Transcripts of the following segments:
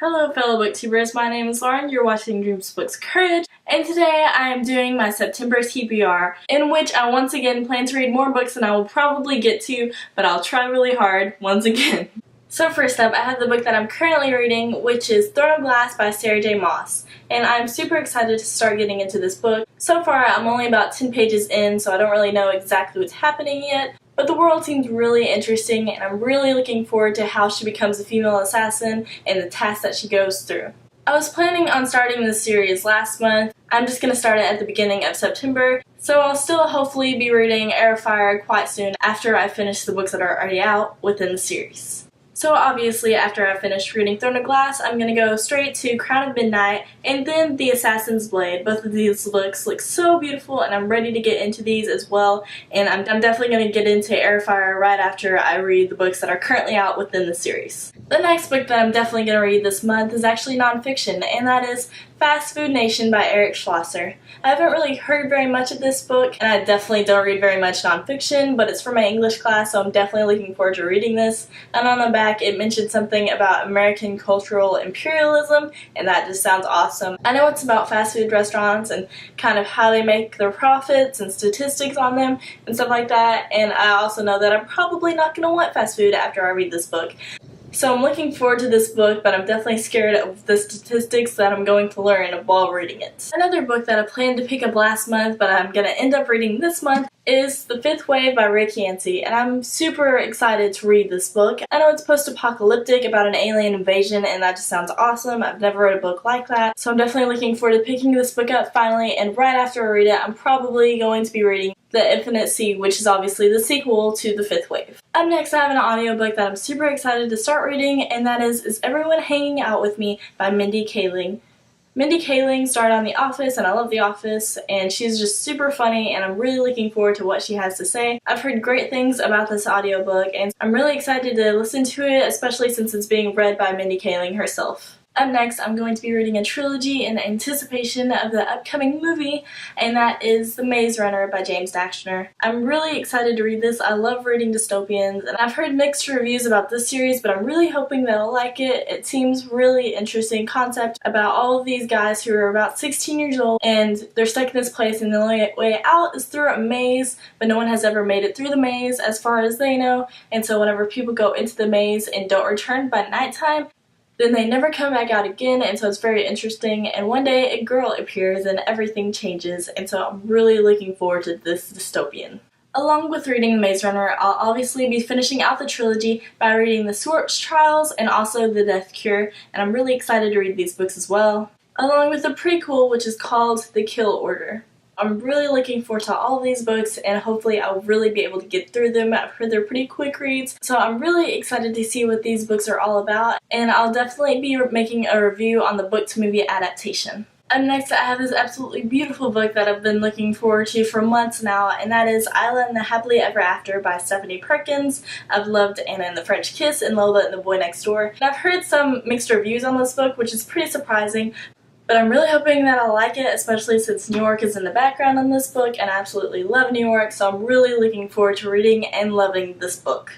Hello fellow booktubers, my name is Lauren, you're watching Dreams Books Courage, and today I am doing my September TBR, in which I once again plan to read more books than I will probably get to, but I'll try really hard once again. So first up, I have the book that I'm currently reading, which is Throne of Glass by Sarah J. Maas, and I'm super excited to start getting into this book. So far, I'm only about 10 pages in, so I don't really know exactly what's happening yet, but the world seems really interesting, and I'm really looking forward to how she becomes a female assassin and the tasks that she goes through. I was planning on starting this series last month. I'm just going to start it at the beginning of September, so I'll still hopefully be reading Air of Fire quite soon after I finish the books that are already out within the series. So obviously after I finish reading Throne of Glass, I'm going to go straight to Crown of Midnight and then The Assassin's Blade. Both of these books look so beautiful and I'm ready to get into these as well, and I'm definitely going to get into Air of Fire right after I read the books that are currently out within the series. The next book that I'm definitely going to read this month is actually nonfiction, and that is Fast Food Nation by Eric Schlosser. I haven't really heard very much of this book, and I definitely don't read very much nonfiction, but it's for my English class, so I'm definitely looking forward to reading this. And on the back, it mentioned something about American cultural imperialism, and that just sounds awesome. I know it's about fast food restaurants and kind of how they make their profits and statistics on them and stuff like that, and I also know that I'm probably not going to want fast food after I read this book. So I'm looking forward to this book, but I'm definitely scared of the statistics that I'm going to learn while reading it. Another book that I planned to pick up last month, but I'm going to end up reading this month, is The Fifth Wave by Rick Yancey, and I'm super excited to read this book. I know it's post-apocalyptic about an alien invasion, and that just sounds awesome. I've never read a book like that, so I'm definitely looking forward to picking this book up finally, and right after I read it, I'm probably going to be reading The Infinite Sea, which is obviously the sequel to The Fifth Wave. Up next, I have an audiobook that I'm super excited to start reading, and that is Everyone Hanging Out With Me by Mindy Kaling. Mindy Kaling starred on The Office, and I love The Office, and she's just super funny, and I'm really looking forward to what she has to say. I've heard great things about this audiobook, and I'm really excited to listen to it, especially since it's being read by Mindy Kaling herself. Up next, I'm going to be reading a trilogy in anticipation of the upcoming movie, and that is The Maze Runner by James Dashner. I'm really excited to read this. I love reading dystopians, and I've heard mixed reviews about this series, but I'm really hoping that I'll like it. It seems really interesting concept about all of these guys who are about 16 years old, and they're stuck in this place, and the only way out is through a maze, but no one has ever made it through the maze as far as they know, and so whenever people go into the maze and don't return by nighttime, then they never come back out again, and so it's very interesting, and one day a girl appears and everything changes, and so I'm really looking forward to this dystopian. Along with reading The Maze Runner, I'll obviously be finishing out the trilogy by reading The Swartz Trials and also The Death Cure, and I'm really excited to read these books as well, along with the prequel, which is called The Kill Order. I'm really looking forward to all of these books, and hopefully I'll really be able to get through them. I've heard they're pretty quick reads, so I'm really excited to see what these books are all about, and I'll definitely be making a review on the book-to-movie adaptation. Up next, I have this absolutely beautiful book that I've been looking forward to for months now, and that is Isla and the Happily Ever After by Stephanie Perkins. I've loved Anna and the French Kiss and Lola and the Boy Next Door, and I've heard some mixed reviews on this book, which is pretty surprising. But I'm really hoping that I'll like it, especially since New York is in the background in this book, and I absolutely love New York, so I'm really looking forward to reading and loving this book.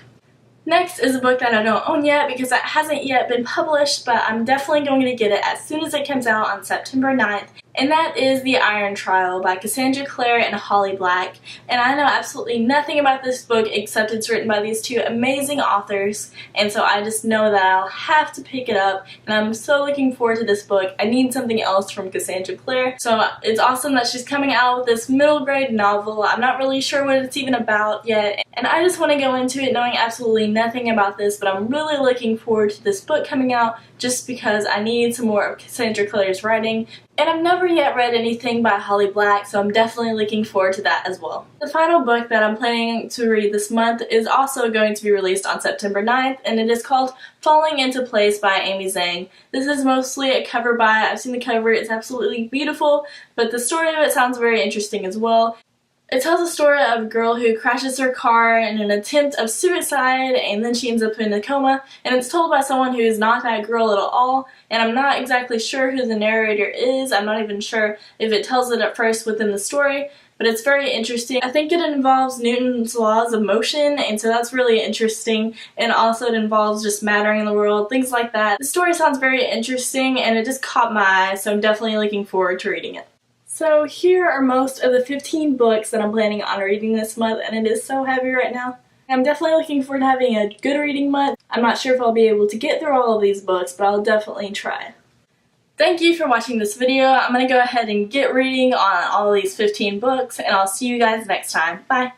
Next is a book that I don't own yet because it hasn't yet been published, but I'm definitely going to get it as soon as it comes out on September 9th, and that is The Iron Trial by Cassandra Clare and Holly Black. And I know absolutely nothing about this book except it's written by these two amazing authors, and so I just know that I'll have to pick it up, and I'm so looking forward to this book. I need something else from Cassandra Clare, so it's awesome that she's coming out with this middle grade novel. I'm not really sure what it's even about yet, and I just want to go into it knowing absolutely nothing about this, but I'm really looking forward to this book coming out just because I need some more of Cassandra Clare's writing. And I've never yet read anything by Holly Black, so I'm definitely looking forward to that as well. The final book that I'm planning to read this month is also going to be released on September 9th, and it is called Falling Into Place by Amy Zhang. This is mostly a cover by, I've seen the cover, it's absolutely beautiful, but the story of it sounds very interesting as well. It tells a story of a girl who crashes her car in an attempt of suicide, and then she ends up in a coma, and it's told by someone who is not that girl at all, and I'm not exactly sure who the narrator is. I'm not even sure if it tells it at first within the story, but it's very interesting. I think it involves Newton's laws of motion, and so that's really interesting, and also it involves just mattering in the world, things like that. The story sounds very interesting, and it just caught my eye, so I'm definitely looking forward to reading it. So here are most of the 15 books that I'm planning on reading this month, and it is so heavy right now. I'm definitely looking forward to having a good reading month. I'm not sure if I'll be able to get through all of these books, but I'll definitely try. Thank you for watching this video. I'm going to go ahead and get reading on all of these 15 books, and I'll see you guys next time. Bye!